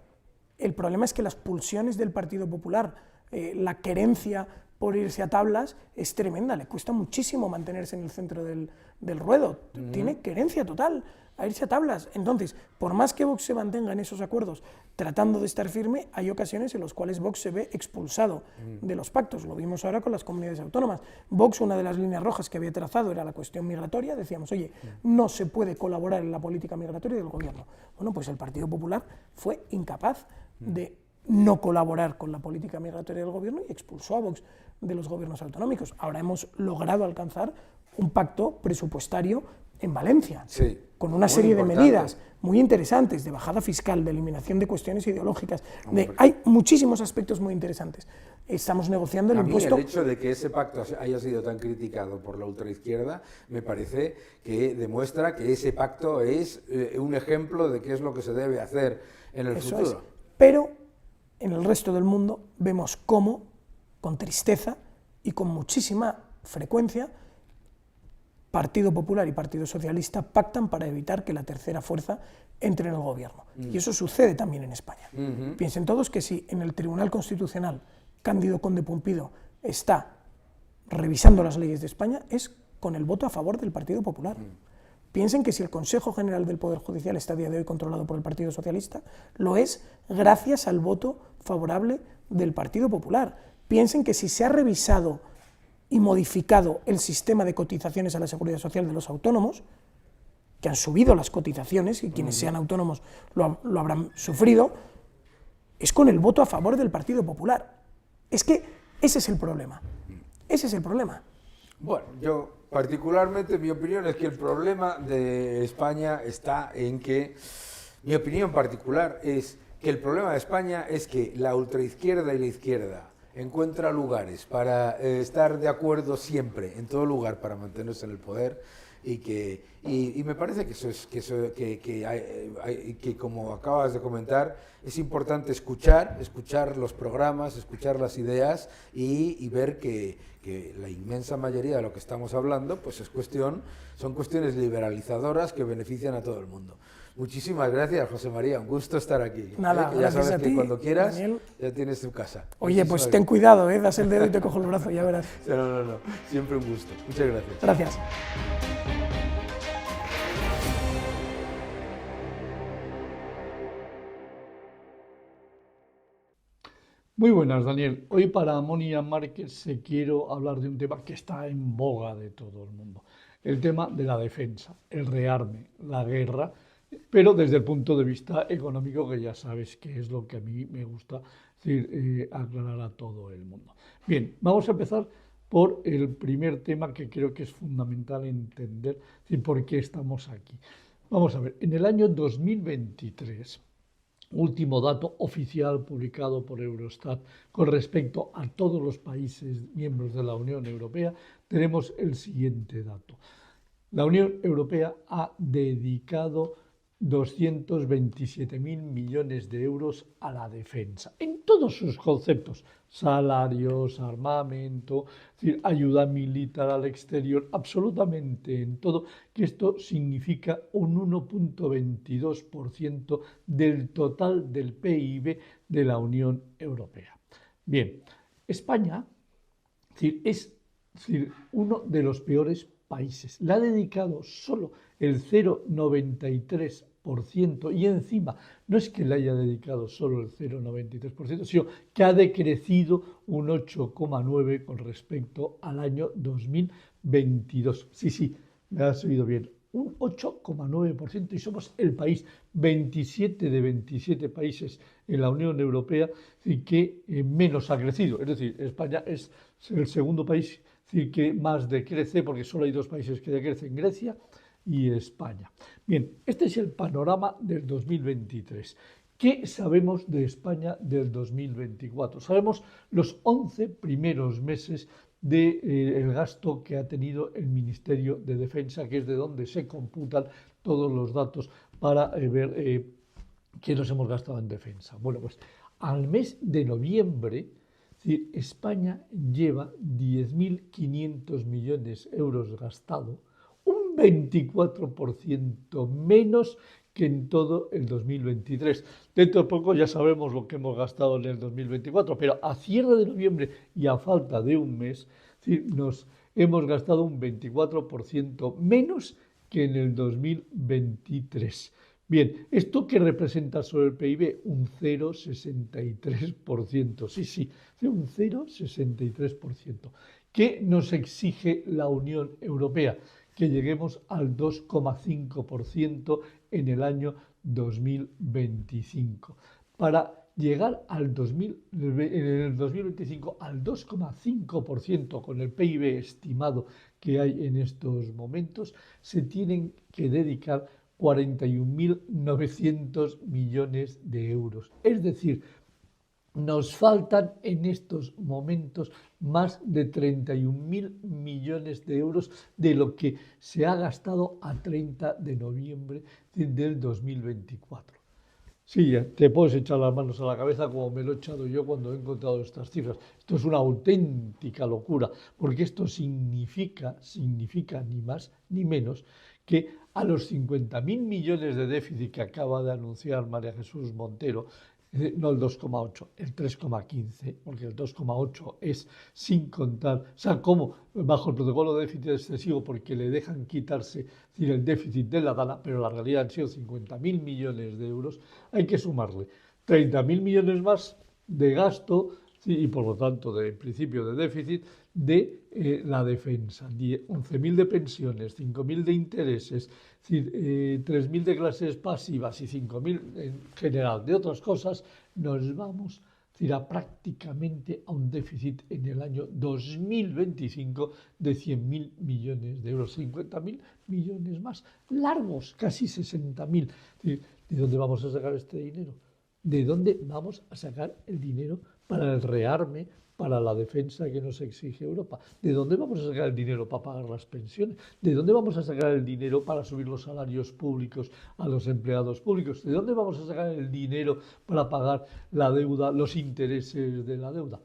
El problema es que las pulsiones del Partido Popular, la querencia por irse a tablas es tremenda, le cuesta muchísimo mantenerse en el centro del ruedo, tiene querencia total a irse a tablas. Entonces, por más que Vox se mantenga en esos acuerdos tratando de estar firme, hay ocasiones en las cuales Vox se ve expulsado de los pactos. Lo vimos ahora con las comunidades autónomas. Vox, una de las líneas rojas que había trazado era la cuestión migratoria. Decíamos, oye, no se puede colaborar en la política migratoria del gobierno. Bueno, pues el Partido Popular fue incapaz de no colaborar con la política migratoria del gobierno y expulsó a Vox de los gobiernos autonómicos. Ahora hemos logrado alcanzar un pacto presupuestario en Valencia, sí, con una serie de medidas muy interesantes, de bajada fiscal, de eliminación de cuestiones ideológicas, hay muchísimos aspectos muy interesantes. Estamos negociando el impuesto. El hecho de que ese pacto haya sido tan criticado por la ultraizquierda me parece que demuestra que ese pacto es un ejemplo de qué es lo que se debe hacer en el futuro. Es. Pero en el resto del mundo vemos cómo, con tristeza y con muchísima frecuencia, Partido Popular y Partido Socialista pactan para evitar que la tercera fuerza entre en el gobierno. Y eso sucede también en España. Piensen todos que si en el Tribunal Constitucional Cándido Conde Pumpido está revisando las leyes de España, es con el voto a favor del Partido Popular. Piensen que si el Consejo General del Poder Judicial está a día de hoy controlado por el Partido Socialista, lo es gracias al voto favorable del Partido Popular. Piensen que si se ha revisado y modificado el sistema de cotizaciones a la Seguridad Social de los autónomos, que han subido las cotizaciones, y quienes sean autónomos lo habrán sufrido, es con el voto a favor del Partido Popular. Es que ese es el problema. Ese es el problema. Bueno, yo particularmente, mi opinión es que el problema de España está en que, mi opinión particular es que el problema de España es que la ultraizquierda y la izquierda encuentra lugares para estar de acuerdo siempre, en todo lugar, para mantenerse en el poder, y me parece que como acabas de comentar, es importante escuchar los programas, escuchar las ideas y ver que la inmensa mayoría de lo que estamos hablando pues son cuestiones liberalizadoras que benefician a todo el mundo. Muchísimas gracias, José María, un gusto estar aquí. Nada, ya sabes que cuando quieras, Daniel, ya tienes tu casa. Oye, pues ten cuidado, das el dedo y te cojo el brazo, ya verás. No, siempre un gusto. Muchas gracias. Gracias. Muy buenas, Daniel. Hoy para Mónica Márquez quiero hablar de un tema que está en boga de todo el mundo. El tema de la defensa, el rearme, la guerra, pero desde el punto de vista económico, que ya sabes que es lo que a mí me gusta aclarar a todo el mundo. Bien, vamos a empezar por el primer tema que creo que es fundamental entender, por qué estamos aquí. Vamos a ver, en el año 2023, último dato oficial publicado por Eurostat con respecto a todos los países miembros de la Unión Europea, tenemos el siguiente dato. La Unión Europea ha dedicado 227.000 millones de euros a la defensa, en todos sus conceptos, salarios, armamento, es decir, ayuda militar al exterior, absolutamente en todo, que esto significa un 1,22% del total del PIB de la Unión Europea. Bien, España es uno de los peores países. Le ha dedicado solo el 0,93%, y encima no es que le haya dedicado solo el 0,93%, sino que ha decrecido un 8,9% con respecto al año 2022. Sí, me has oído bien, un 8,9%, y somos el país 27 de 27 países en la Unión Europea que menos ha crecido. Es decir, España es el segundo país que más decrece, porque solo hay dos países que decrecen, Grecia y España. Bien, este es el panorama del 2023. ¿Qué sabemos de España del 2024? Sabemos los 11 primeros meses del gasto que ha tenido el Ministerio de Defensa, que es de donde se computan todos los datos para ver qué nos hemos gastado en defensa. Bueno, pues al mes de noviembre, España lleva 10.500 millones de euros gastado, un 24% menos que en todo el 2023. Dentro de poco ya sabemos lo que hemos gastado en el 2024, pero a cierre de noviembre y a falta de un mes, nos hemos gastado un 24% menos que en el 2023. Bien, ¿esto qué representa sobre el PIB? Un 0,63%. Sí, un 0,63%. ¿Qué nos exige la Unión Europea? Que lleguemos al 2,5% en el año 2025. Para llegar en el 2025 al 2,5% con el PIB estimado que hay en estos momentos, se tienen que dedicar 41.900 millones de euros. Es decir, nos faltan en estos momentos más de 31.000 millones de euros de lo que se ha gastado a 30 de noviembre del 2024. Sí, te puedes echar las manos a la cabeza como me lo he echado yo cuando he encontrado estas cifras. Esto es una auténtica locura, porque esto significa ni más ni menos que a los 50.000 millones de déficit que acaba de anunciar María Jesús Montero, no el 2,8, el 3,15, porque el 2,8 es sin contar, o sea, como bajo el protocolo de déficit excesivo, porque le dejan quitarse el déficit de la gana, pero la realidad han sido 50.000 millones de euros, hay que sumarle 30.000 millones más de gasto y por lo tanto de principio de déficit de la defensa, 11.000 de pensiones, 5.000 de intereses, 3.000 de clases pasivas y 5.000 en general de otras cosas, nos vamos a prácticamente a un déficit en el año 2025 de 100.000 millones de euros, 50.000 millones más, largos, casi 60.000. ¿De dónde vamos a sacar este dinero? ¿De dónde vamos a sacar el dinero para el rearme, para la defensa que nos exige Europa? ¿De dónde vamos a sacar el dinero para pagar las pensiones? ¿De dónde vamos a sacar el dinero para subir los salarios públicos a los empleados públicos? ¿De dónde vamos a sacar el dinero para pagar la deuda, los intereses de la deuda?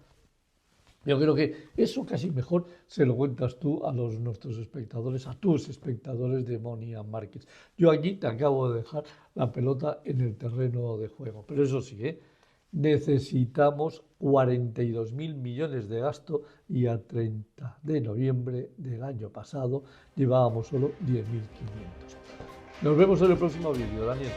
Yo creo que eso casi mejor se lo cuentas tú a nuestros espectadores, a tus espectadores de Money and Markets. Yo aquí te acabo de dejar la pelota en el terreno de juego, pero eso sí, necesitamos 42.000 millones de gasto y a 30 de noviembre del año pasado llevábamos solo 10.500. Nos vemos en el próximo vídeo, Daniel.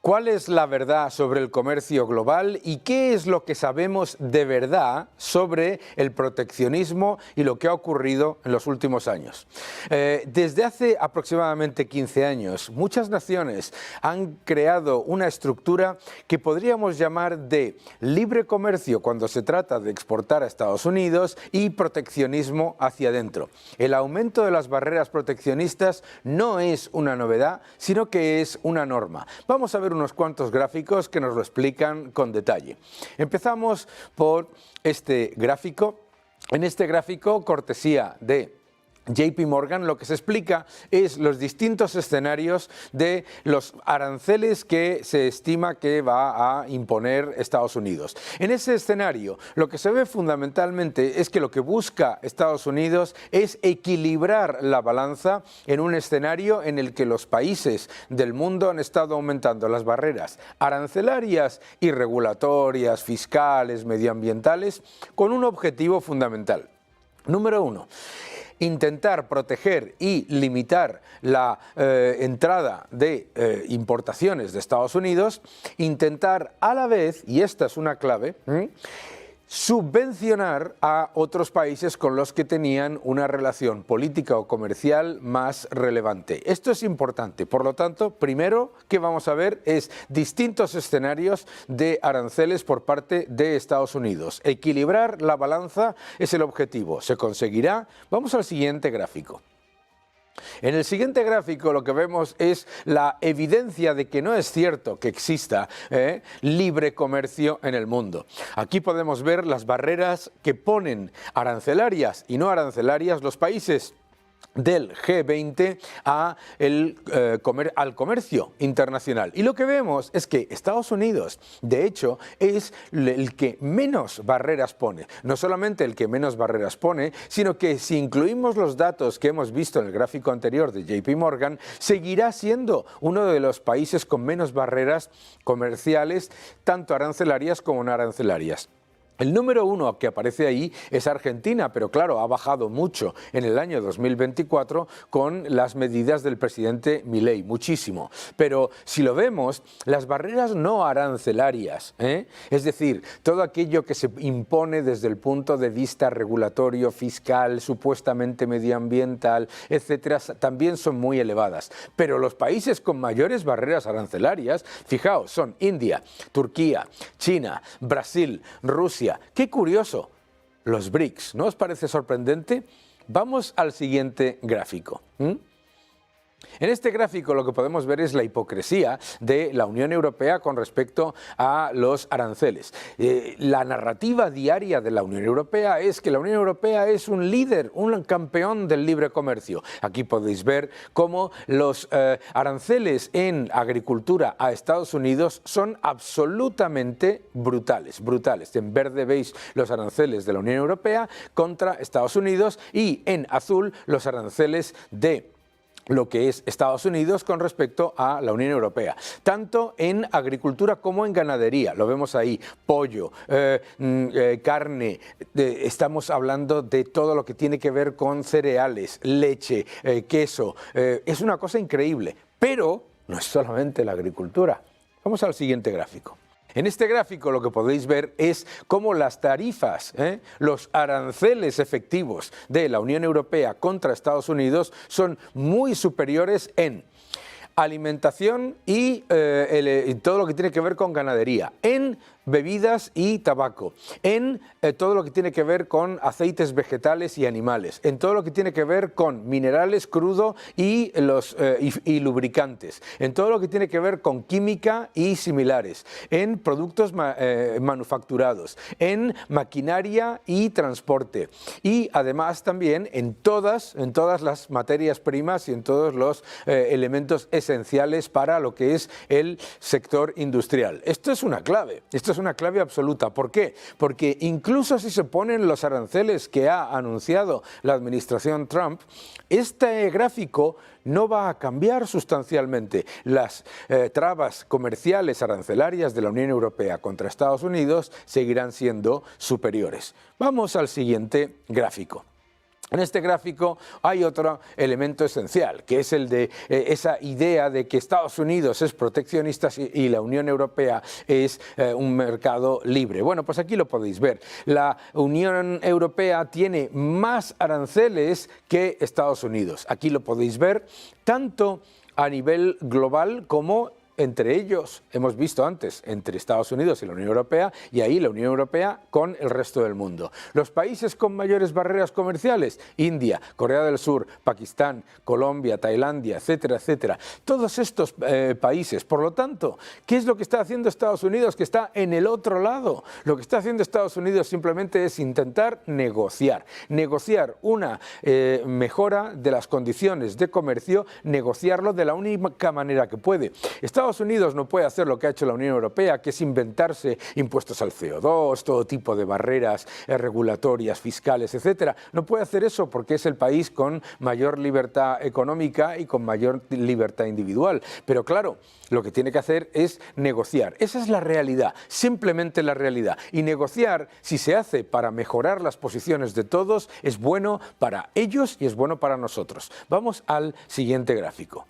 ¿Cuál es la verdad sobre el comercio global y qué es lo que sabemos de verdad sobre el proteccionismo y lo que ha ocurrido en los últimos años? Desde hace aproximadamente 15 años, muchas naciones han creado una estructura que podríamos llamar de libre comercio cuando se trata de exportar a Estados Unidos y proteccionismo hacia adentro. El aumento de las barreras proteccionistas no es una novedad, sino que es una norma. Vamos a ver unos cuantos gráficos que nos lo explican con detalle. Empezamos por este gráfico. En este gráfico, cortesía de JP Morgan, lo que se explica es los distintos escenarios de los aranceles que se estima que va a imponer Estados Unidos. En ese escenario, lo que se ve fundamentalmente es que lo que busca Estados Unidos es equilibrar la balanza en un escenario en el que los países del mundo han estado aumentando las barreras arancelarias y regulatorias, fiscales, medioambientales, con un objetivo fundamental. Número uno. intentar proteger y limitar la entrada de importaciones de Estados Unidos, intentar a la vez, y esta es una clave, subvencionar a otros países con los que tenían una relación política o comercial más relevante. Esto es importante. Por lo tanto, primero que vamos a ver es distintos escenarios de aranceles por parte de Estados Unidos. Equilibrar la balanza es el objetivo. ¿Se conseguirá? Vamos al siguiente gráfico. En el siguiente gráfico lo que vemos es la evidencia de que no es cierto que exista libre comercio en el mundo. Aquí podemos ver las barreras que ponen arancelarias y no arancelarias los países del G20 al comercio internacional. Y lo que vemos es que Estados Unidos, de hecho, es el que menos barreras pone. No solamente el que menos barreras pone, sino que si incluimos los datos que hemos visto en el gráfico anterior de JP Morgan, seguirá siendo uno de los países con menos barreras comerciales, tanto arancelarias como no arancelarias. El número 1 que aparece ahí es Argentina, pero claro, ha bajado mucho en el año 2024 con las medidas del presidente Milei, muchísimo. Pero si lo vemos, las barreras no arancelarias, es decir, todo aquello que se impone desde el punto de vista regulatorio, fiscal, supuestamente medioambiental, etcétera, también son muy elevadas. Pero los países con mayores barreras arancelarias, fijaos, son India, Turquía, China, Brasil, Rusia. Qué curioso, los BRICS, ¿no os parece sorprendente? Vamos al siguiente gráfico. En este gráfico lo que podemos ver es la hipocresía de la Unión Europea con respecto a los aranceles. La narrativa diaria de la Unión Europea es que la Unión Europea es un líder, un campeón del libre comercio. Aquí podéis ver cómo los aranceles en agricultura a Estados Unidos son absolutamente brutales. En verde veis los aranceles de la Unión Europea contra Estados Unidos y en azul los aranceles de lo que es Estados Unidos con respecto a la Unión Europea, tanto en agricultura como en ganadería. Lo vemos ahí, pollo, carne, estamos hablando de todo lo que tiene que ver con cereales, leche, queso. Es una cosa increíble, pero no es solamente la agricultura. Vamos al siguiente gráfico. En este gráfico lo que podéis ver es cómo las tarifas, los aranceles efectivos de la Unión Europea contra Estados Unidos son muy superiores en alimentación y todo lo que tiene que ver con ganadería, en bebidas y tabaco, en todo lo que tiene que ver con aceites vegetales y animales, en todo lo que tiene que ver con minerales crudo y lubricantes, en todo lo que tiene que ver con química y similares, en productos manufacturados, en maquinaria y transporte y además también en todas las materias primas y en todos los elementos esenciales para lo que es el sector industrial. Esto es una clave, esto es una clave absoluta. ¿Por qué? Porque incluso si se ponen los aranceles que ha anunciado la administración Trump, este gráfico no va a cambiar sustancialmente. Las trabas comerciales arancelarias de la Unión Europea contra Estados Unidos seguirán siendo superiores. Vamos al siguiente gráfico. En este gráfico hay otro elemento esencial, que es el de esa idea de que Estados Unidos es proteccionista y la Unión Europea es un mercado libre. Bueno, pues aquí lo podéis ver. La Unión Europea tiene más aranceles que Estados Unidos. Aquí lo podéis ver tanto a nivel global como entre ellos, hemos visto antes, entre Estados Unidos y la Unión Europea, y ahí la Unión Europea con el resto del mundo. Los países con mayores barreras comerciales, India, Corea del Sur, Pakistán, Colombia, Tailandia, etcétera, etcétera. Todos estos países. Por lo tanto, ¿qué es lo que está haciendo Estados Unidos? Que está en el otro lado. Lo que está haciendo Estados Unidos simplemente es intentar negociar una mejora de las condiciones de comercio, negociarlo de la única manera que puede. Estados Estados Unidos no puede hacer lo que ha hecho la Unión Europea, que es inventarse impuestos al CO2, todo tipo de barreras regulatorias, fiscales, etcétera. No puede hacer eso porque es el país con mayor libertad económica y con mayor libertad individual. Pero claro, lo que tiene que hacer es negociar. Esa es la realidad, simplemente la realidad. Y negociar, si se hace para mejorar las posiciones de todos, es bueno para ellos y es bueno para nosotros. Vamos al siguiente gráfico.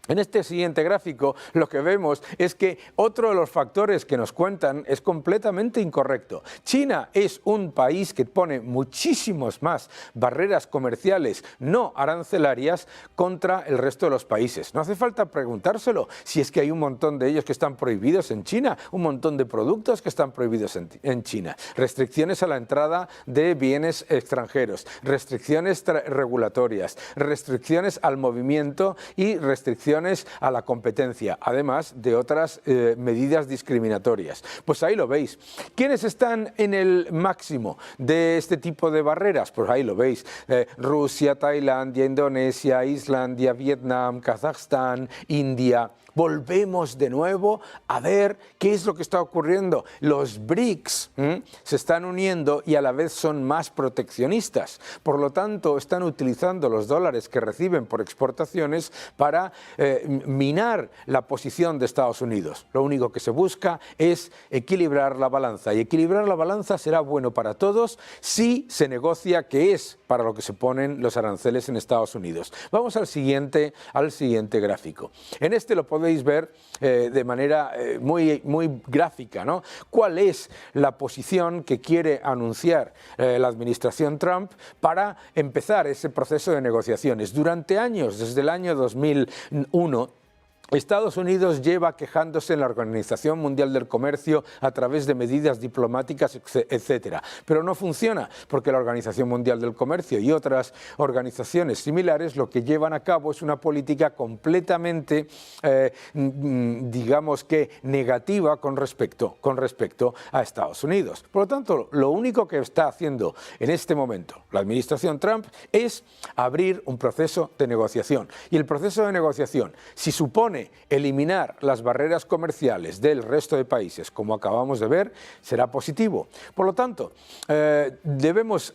En este siguiente gráfico lo que vemos es que otro de los factores que nos cuentan es completamente incorrecto. China es un país que pone muchísimas más barreras comerciales no arancelarias contra el resto de los países. No hace falta preguntárselo si es que hay un montón de ellos que están prohibidos en China, un montón de productos que están prohibidos en China. Restricciones a la entrada de bienes extranjeros, restricciones regulatorias, restricciones al movimiento y restricciones a la competencia, además de otras medidas discriminatorias. Pues ahí lo veis. ¿Quiénes están en el máximo de este tipo de barreras? Pues ahí lo veis. Rusia, Tailandia, Indonesia, Islandia, Vietnam, Kazajstán, India. Volvemos de nuevo a ver qué es lo que está ocurriendo. Los BRICS se están uniendo y a la vez son más proteccionistas. Por lo tanto, están utilizando los dólares que reciben por exportaciones para minar la posición de Estados Unidos. Lo único que se busca es equilibrar la balanza. Y equilibrar la balanza será bueno para todos si se negocia, que es para lo que se ponen los aranceles en Estados Unidos. Vamos al siguiente gráfico. En este lo podéis ver de manera muy gráfica, ¿no? ¿Cuál es la posición que quiere anunciar la administración Trump para empezar ese proceso de negociaciones? Durante años, desde el año 2001, Estados Unidos lleva quejándose en la Organización Mundial del Comercio a través de medidas diplomáticas, etcétera. Pero no funciona, porque la Organización Mundial del Comercio y otras organizaciones similares lo que llevan a cabo es una política completamente, digamos que negativa con respecto a Estados Unidos. Por lo tanto, lo único que está haciendo en este momento la administración Trump es abrir un proceso de negociación. Y el proceso de negociación, si supone eliminar las barreras comerciales del resto de países, como acabamos de ver, será positivo. Por lo tanto, debemos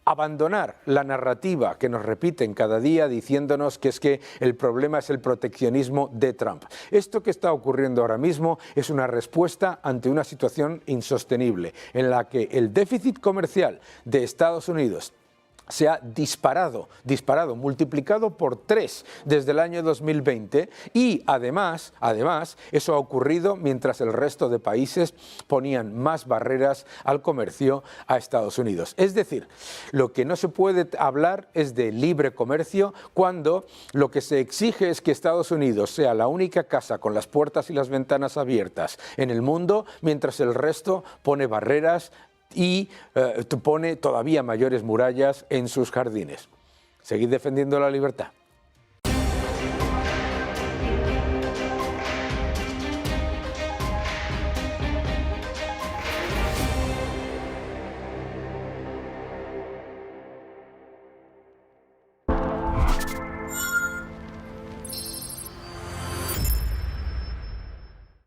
abandonar la narrativa que nos repiten cada día diciéndonos que es que el problema es el proteccionismo de Trump. Esto que está ocurriendo ahora mismo es una respuesta ante una situación insostenible en la que el déficit comercial de Estados Unidos se ha disparado, multiplicado por 3 desde el año 2020 y además eso ha ocurrido mientras el resto de países ponían más barreras al comercio a Estados Unidos. Es decir, lo que no se puede hablar es de libre comercio cuando lo que se exige es que Estados Unidos sea la única casa con las puertas y las ventanas abiertas en el mundo, mientras el resto pone barreras y pone todavía mayores murallas en sus jardines. Seguid defendiendo la libertad.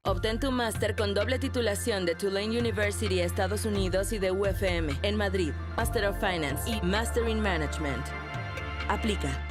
Obtén tu máster con doble titulación de Tulane University, Estados Unidos y de UFM en Madrid, Master of Finance y Master in Management. Aplica.